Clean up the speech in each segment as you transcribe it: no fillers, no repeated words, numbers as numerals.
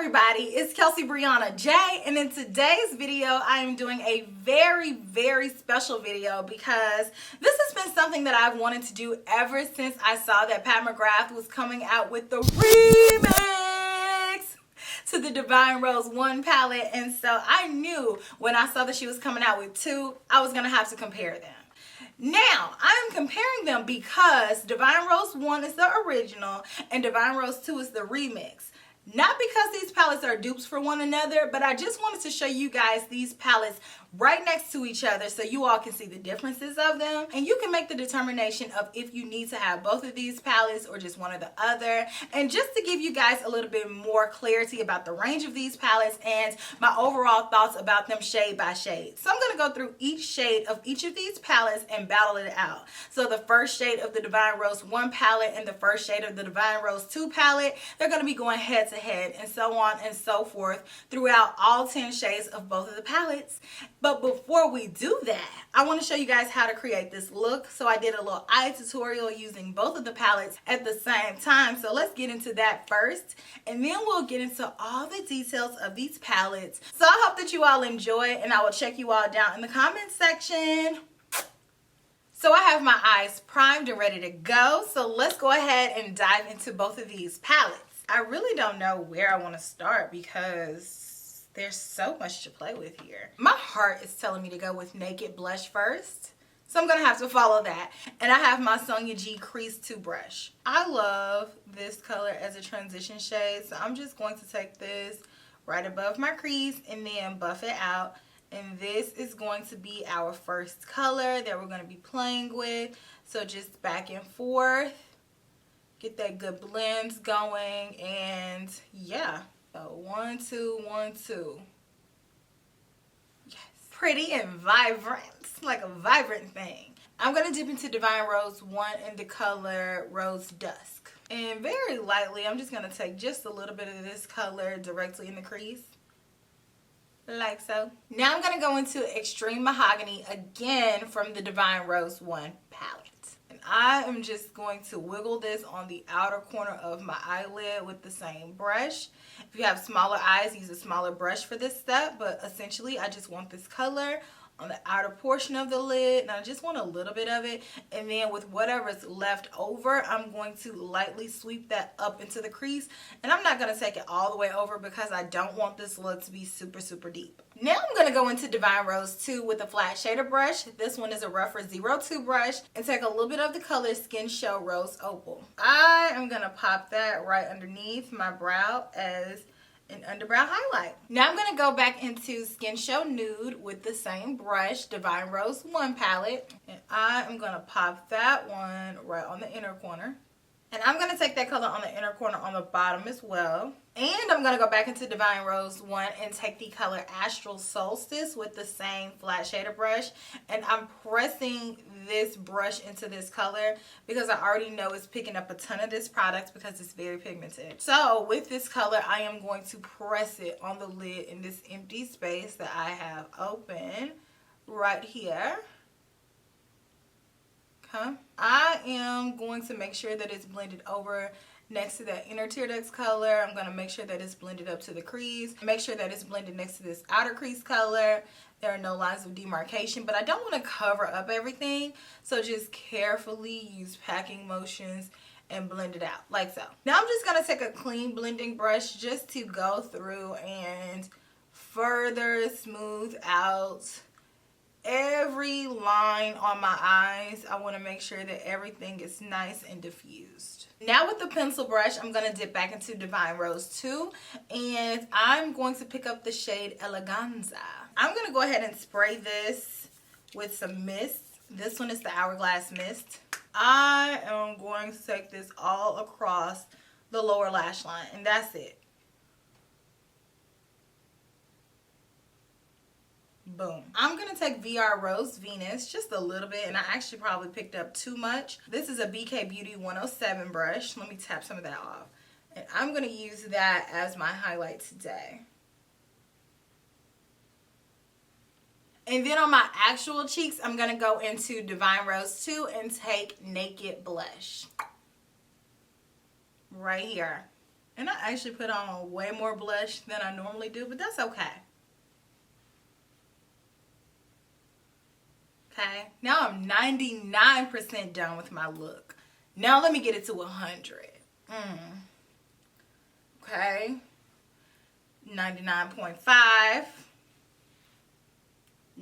everybody, it's Kelsee Briana J, and in today's video I am doing a very special video because this has been something that I've wanted to do ever since I saw that Pat McGrath was coming out with the remix to the Divine Rose 1 palette, and so I knew when I saw that she was coming out with 2, I was gonna have to compare them. Now, I am comparing them because Divine Rose 1 is the original and Divine Rose 2 is the remix. Not because these palettes are dupes for one another, but I just wanted to show you guys these palettes right next to each other so you all can see the differences of them. And you can make the determination of if you need to have both of these palettes or just one or the other. And just to give you guys a little bit more clarity about the range of these palettes and my overall thoughts about them shade by shade. So I'm going to go through each shade of each of these palettes and battle it out. So the first shade of the Divine Rose 1 palette and the first shade of the Divine Rose 2 palette, they're going to be going head to head and so on and so forth throughout all 10 shades of both of the palettes. But before we do that, I want to show you guys how to create this look. So I did a little eye tutorial using both of the palettes at the same time. So let's get into that first, and then we'll get into all the details of these palettes. So I hope that you all enjoy, and I will check you all down in the comment section. So I have my eyes primed and ready to go. So let's go ahead and dive into both of these palettes. I really don't know where I want to start because there's so much to play with here. My heart is telling me to go with Naked Blush first, so I'm gonna have to follow that. And I have my Sonia G Crease 2 brush. I love this color as a transition shade, so I'm just going to take this right above my crease and then buff it out. And this is going to be our first color that we're gonna be playing with. So just back and forth, get that good blend going, and yeah. So 1, 2, 1, 2. Yes. Pretty and vibrant, like a vibrant thing. I'm going to dip into Divine Rose 1 in the color Rose Dusk. And very lightly, I'm just going to take just a little bit of this color directly in the crease. Like so. Now I'm going to go into Extreme Mahogany again from the Divine Rose 1 palette. And I am just going to wiggle this on the outer corner of my eyelid with the same brush. If you have smaller eyes, use a smaller brush for this step, but essentially I just want this color on the outer portion of the lid, and I just want a little bit of it, and then with whatever's left over, I'm going to lightly sweep that up into the crease, and I'm not going to take it all the way over because I don't want this look to be super deep. Now I'm going to go into Divine Rose 2 with a flat shader brush. This one is a Rephr 02 brush, and take a little bit of the color Skin Show Rose Opal. I am going to pop that right underneath my brow as an underbrow highlight. Now I'm going to go back into Skin Show Nude with the same brush, Divine Rose 1 palette, and I am going to pop that one right on the inner corner. And I'm going to take that color on the inner corner on the bottom as well. And I'm going to go back into Divine Rose 1 and take the color Astral Solstice with the same flat shader brush. And I'm pressing this brush into this color because I already know it's picking up a ton of this product because it's very pigmented. So with this color, I am going to press it on the lid in this empty space that I have open right here. Okay. I am going to make sure that it's blended over next to that inner tear duct color. I'm going to make sure that it's blended up to the crease. Make sure that it's blended next to this outer crease color. There are no lines of demarcation, but I don't want to cover up everything. So just carefully use packing motions and blend it out like so. Now I'm just going to take a clean blending brush just to go through and further smooth out every line on my eyes. I want to make sure that everything is nice and diffused. Now with the pencil brush, I'm going to dip back into Divine Rose 2, and I'm going to pick up the shade Eleganza. I'm going to go ahead and spray this with some mist. This one is the Hourglass Mist. I am going to take this all across the lower lash line, and that's it. Boom. I'm going to take VR Rose Venus just a little bit, and I actually probably picked up too much. This is a BK Beauty 107 brush. Let me tap some of that off. And I'm going to use that as my highlight today. And then on my actual cheeks, I'm going to go into Divine Rose 2 and take Naked Blush. Right here. And I actually put on way more blush than I normally do, but that's okay. Okay, now I'm 99% done with my look. Now let me get it to 100. Okay, 99.5.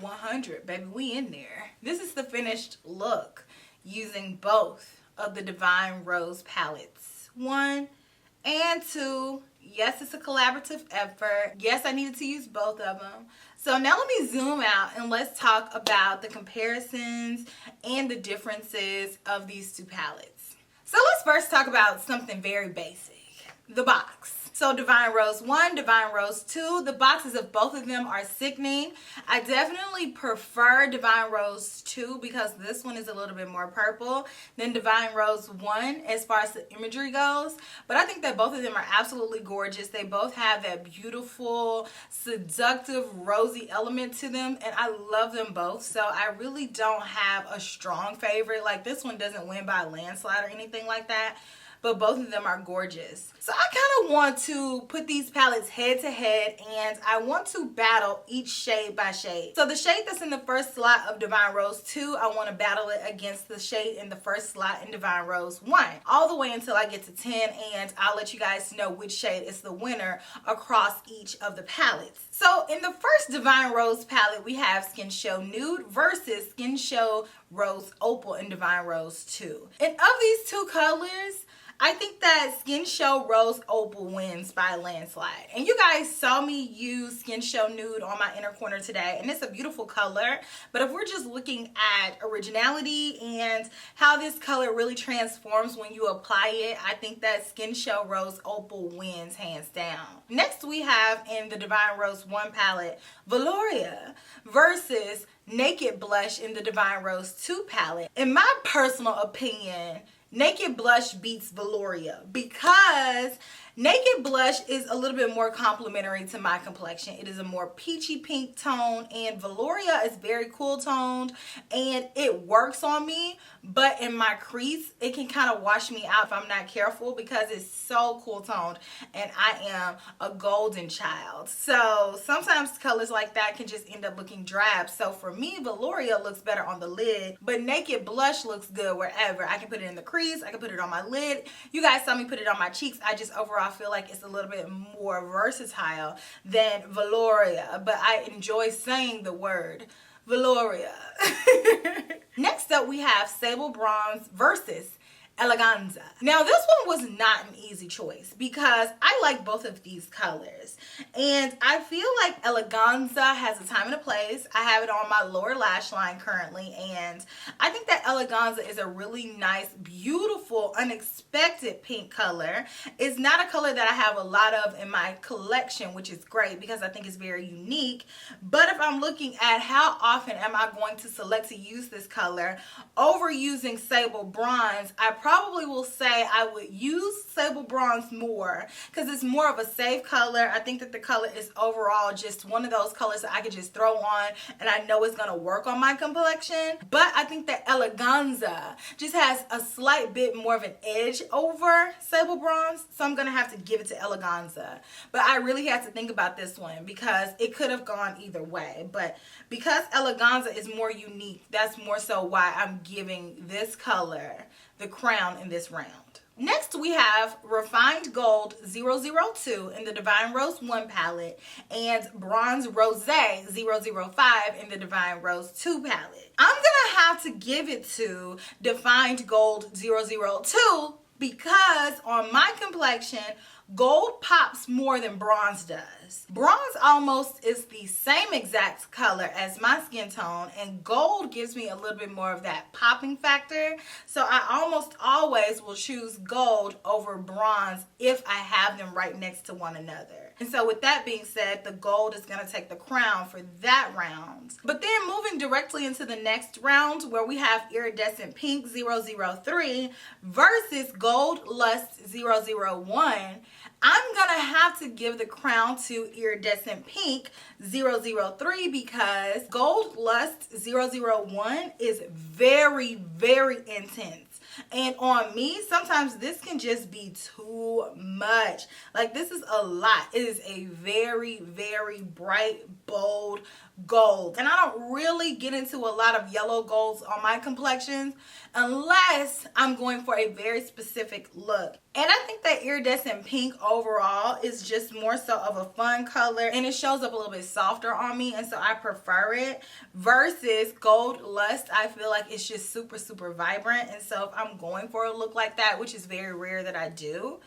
100, baby, we in there. This is the finished look using both of the Divine Rose palettes, 1 and 2. Yes, it's a collaborative effort. Yes, I needed to use both of them. So now let me zoom out and let's talk about the comparisons and the differences of these two palettes. So let's first talk about something very basic, the box. So Divine Rose 1, Divine Rose 2, the boxes of both of them are sickening. I definitely prefer Divine Rose 2 because this one is a little bit more purple than Divine Rose 1 as far as the imagery goes. But I think that both of them are absolutely gorgeous. They both have that beautiful, seductive, rosy element to them, and I love them both. So I really don't have a strong favorite. Like, this one doesn't win by a landslide or anything like that, but both of them are gorgeous. So I kind of want to put these palettes head to head, and I want to battle each shade by shade. So the shade that's in the first slot of Divine Rose 2, I want to battle it against the shade in the first slot in Divine Rose 1, all the way until I get to 10, and I'll let you guys know which shade is the winner across each of the palettes. So in the first Divine Rose palette, we have Skin Show Nude versus Skin Show Rose Opal in Divine Rose 2. And of these two colors, I think that Skin Show Rose Opal wins by a landslide. And you guys saw me use Skin Show Nude on my inner corner today, and it's a beautiful color. But if we're just looking at originality and how this color really transforms when you apply it, I think that Skin Show Rose Opal wins hands down. Next we have in the Divine Rose 1 palette, Valoria versus Naked Blush in the Divine Rose 2 palette. In my personal opinion, Naked Blush beats Valoria because Naked Blush is a little bit more complementary to my complexion. It is a more peachy pink tone, and Valoria is very cool toned and it works on me, but in my crease it can kind of wash me out if I'm not careful because it's so cool toned and I am a golden child. So sometimes colors like that can just end up looking drab. So for me, Valoria looks better on the lid, but Naked Blush looks good wherever. I can put it in the crease, I can put it on my lid. You guys saw me put it on my cheeks. I just overall feel like it's a little bit more versatile than Valoria, but I enjoy saying the word Valoria. Next up we have Sable Bronze versus Eleganza. Now this one was not an easy choice because I like both of these colors, and I feel like Eleganza has a time and a place. I have it on my lower lash line currently, and I think that Eleganza is a really nice, beautiful, unexpected pink color. It's not a color that I have a lot of in my collection, which is great because I think it's very unique. But if I'm looking at how often am I going to select to use this color over using Sable Bronze, I probably will say I would use Sable Bronze more because it's more of a safe color. I think that the color is overall just one of those colors that I could just throw on and I know it's going to work on my complexion. But I think that Eleganza just has a slight bit more of an edge over Sable Bronze, so I'm going to have to give it to Eleganza. But I really had to think about this one because it could have gone either way. But because Eleganza is more unique, that's more so why I'm giving this color the crown in this round. Next we have Refined Gold 002 in the Divine Rose 1 palette and Bronze Rose 005 in the Divine Rose 2 palette. I'm gonna have to give it to Defined Gold 002 because on my complexion, gold pops more than bronze does. Bronze almost is the same exact color as my skin tone, and gold gives me a little bit more of that popping factor. So I almost always will choose gold over bronze if I have them right next to one another. And so with that being said, the gold is going to take the crown for that round. But then moving directly into the next round where we have Iridescent Pink 003 versus Gold Lust 001, I'm going to have to give the crown to Iridescent Pink 003 because Gold Lust 001 is very, very intense. And on me, sometimes this can just be too much. Like, this is a lot. It is a very, very bright, bold gold. And I don't really get into a lot of yellow golds on my complexions unless I'm going for a very specific look. And I think that iridescent pink overall is just more so of a fun color, and it shows up a little bit softer on me, and so I prefer it versus Gold Lust. I feel like it's just super, super vibrant, and so if I'm going for a look like that, which is very rare that I do,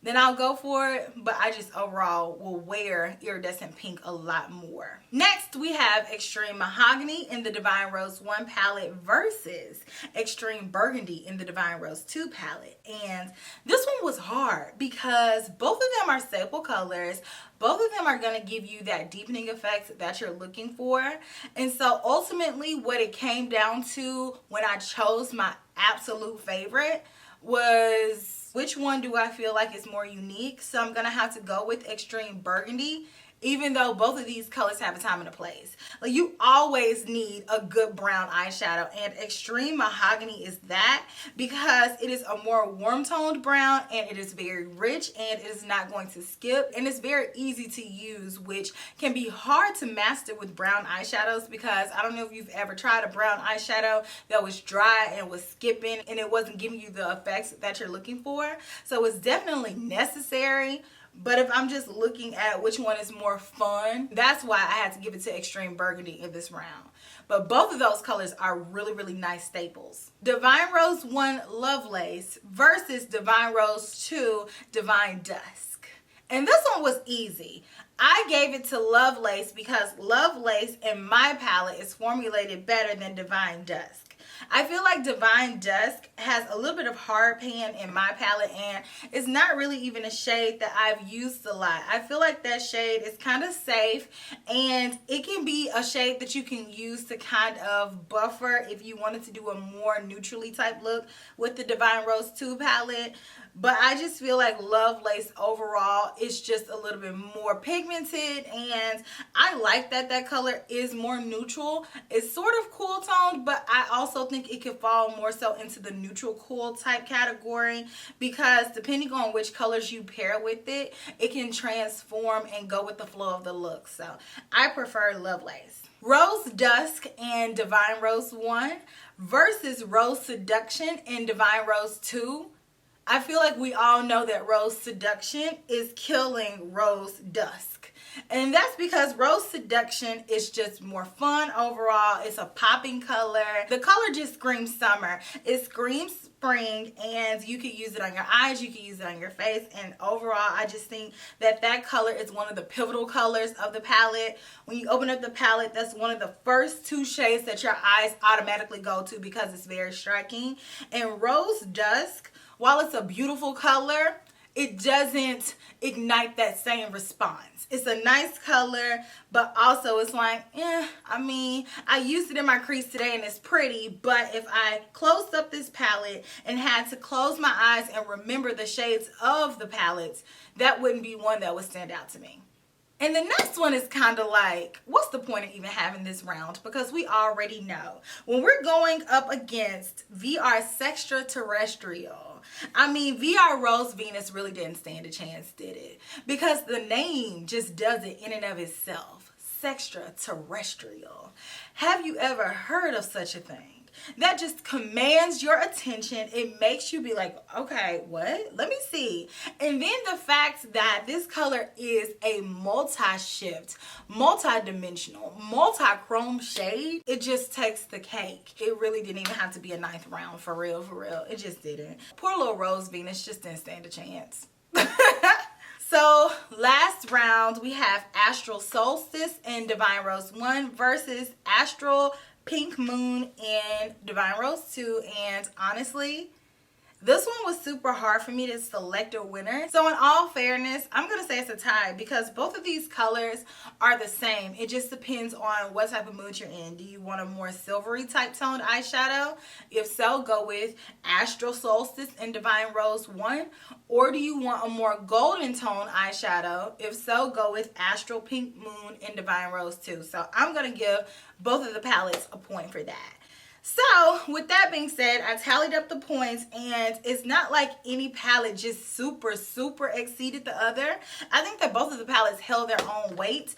then I'll go for it, but I just overall will wear iridescent pink a lot more. Next, we have Extreme Mahogany in the Divine Rose 1 palette versus Extreme Burgundy in the Divine Rose 2 palette. And this one was hard because both of them are staple colors. Both of them are going to give you that deepening effect that you're looking for. And so ultimately what it came down to when I chose my absolute favorite was, which one do I feel like is more unique? So I'm going to have to go with Extreme Burgundy, even though both of these colors have a time and a place. Like, you always need a good brown eyeshadow, and Extreme Mahogany is that because it is a more warm toned brown, and it is very rich, and it is not going to skip, and it's very easy to use, which can be hard to master with brown eyeshadows because I don't know if you've ever tried a brown eyeshadow that was dry and was skipping and it wasn't giving you the effects that you're looking for. So it's definitely necessary. But if I'm just looking at which one is more fun, that's why I had to give it to Extreme Burgundy in this round. But both of those colors are really, really nice staples. Divine Rose 1 Lovelace versus Divine Rose 2 Divine Dusk. And this one was easy. I gave it to Lovelace because Lovelace in my palette is formulated better than Divine Dusk. I feel like Divine Dusk has a little bit of hard pan in my palette, and it's not really even a shade that I've used a lot. I feel like that shade is kind of safe, and it can be a shade that you can use to kind of buffer if you wanted to do a more neutrally type look with the Divine Rose 2 palette. But I just feel like Lovelace overall is just a little bit more pigmented, and I like that that color is more neutral. It's sort of cool toned, but I also think it could fall more so into the neutral cool type category because depending on which colors you pair with it, it can transform and go with the flow of the look. So I prefer Lovelace. Rose Dusk and Divine Rose 1 versus Rose Seduction and Divine Rose 2. I feel like we all know that Rose Seduction is killing Rose Dusk. And that's because Rose Seduction is just more fun overall. It's a popping color. The color just screams summer. It screams spring, and you could use it on your eyes, you could use it on your face, and overall I just think that that color is one of the pivotal colors of the palette. When you open up the palette, that's one of the first two shades that your eyes automatically go to because it's very striking. And Rose Dusk, while it's a beautiful color, it doesn't ignite that same response. It's a nice color, but also it's like, I mean, I used it in my crease today and it's pretty, but if I closed up this palette and had to close my eyes and remember the shades of the palettes, that wouldn't be one that would stand out to me. And the next one is kind of like, what's the point of even having this round? Because we already know. When we're going up against VR Sextraterrestrial, I mean, VR Rose Venus really didn't stand a chance, did it? Because the name just does it in and of itself. Sextraterrestrial. Have you ever heard of such a thing? That just commands your attention. It makes you be like, okay, what? Let me see. And then the fact that this color is a multi-shift, multi-dimensional, multi-chrome shade, it just takes the cake. It really didn't even have to be a ninth round, for real, for real. It just didn't. Poor little Rose Venus just didn't stand a chance. So last round, we have Astral Solstice in Divine Rose 1 versus Astral Pink Moon in Divine Rose 2, and honestly, this one was super hard for me to select a winner. So in all fairness, I'm going to say it's a tie because both of these colors are the same. It just depends on what type of mood you're in. Do you want a more silvery type toned eyeshadow? If so, go with Astral Solstice in Divine Rose 1. Or do you want a more golden tone eyeshadow? If so, go with Astral Pink Moon in Divine Rose 2. So I'm going to give both of the palettes a point for that. So with that being said, I tallied up the points, and it's not like any palette just super exceeded the other. I think that both of the palettes held their own weight,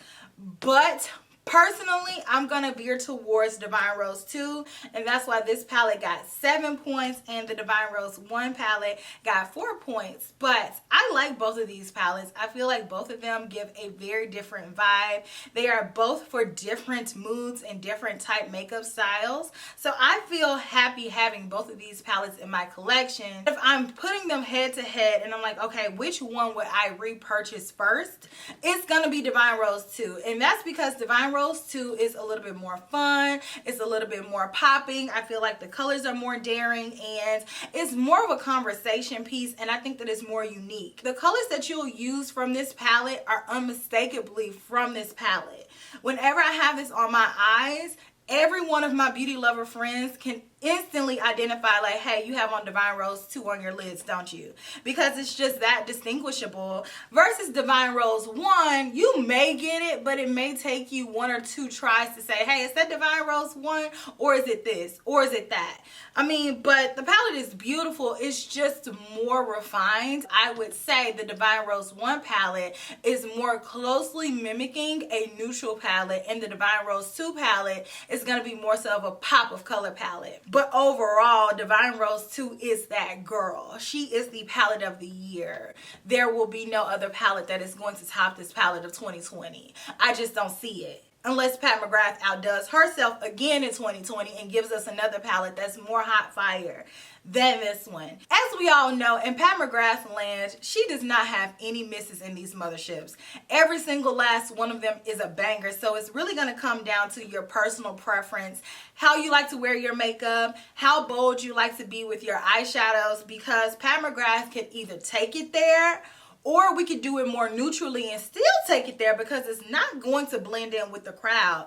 but personally, I'm gonna veer towards Divine Rose 2, and that's why this palette got 7 points and the Divine Rose 1 palette got 4 points. But I like both of these palettes. I feel like both of them give a very different vibe. They are both for different moods and different type makeup styles. So I feel happy having both of these palettes in my collection. If I'm putting them head to head and I'm like, okay, which one would I repurchase first? It's gonna be Divine Rose 2, and that's because Divine Rose 2 is a little bit more fun. It's a little bit more popping. I feel like the colors are more daring, and it's more of a conversation piece, and I think that it's more unique. The colors that you'll use from this palette are unmistakably from this palette. Whenever I have this on my eyes, every one of my beauty lover friends can instantly identify, like, hey, you have on Divine Rose 2 on your lids, don't you? Because it's just that distinguishable. Versus Divine Rose 1, you may get it, but it may take you 1 or 2 tries to say, hey, is that Divine Rose 1, or is it this, or is it that? I mean, but the palette is beautiful. It's just more refined. I would say the Divine Rose 1 palette is more closely mimicking a neutral palette, and the Divine Rose 2 palette is going to be more so of a pop of color palette. But overall, Divine Rose 2 is that girl. She is the palette of the year. There will be no other palette that is going to top this palette of 2020. I just don't see it. Unless Pat McGrath outdoes herself again in 2020 and gives us another palette that's more hot fire than this one. As we all know, in Pat McGrath land, she does not have any misses in these motherships. Every single last one of them is a banger. So it's really going to come down to your personal preference, how you like to wear your makeup, how bold you like to be with your eyeshadows, because Pat McGrath can either take it there, or we could do it more neutrally and still take it there, because it's not going to blend in with the crowd,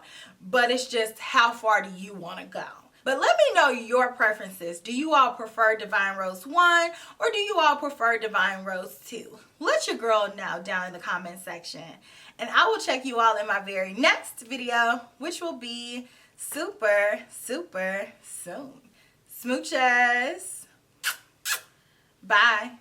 but it's just how far do you want to go. But let me know your preferences. Do you all prefer Divine Rose 1, or do you all prefer Divine Rose 2? Let your girl know down in the comment section. And I will check you all in my very next video, which will be super soon. Smooches. Bye.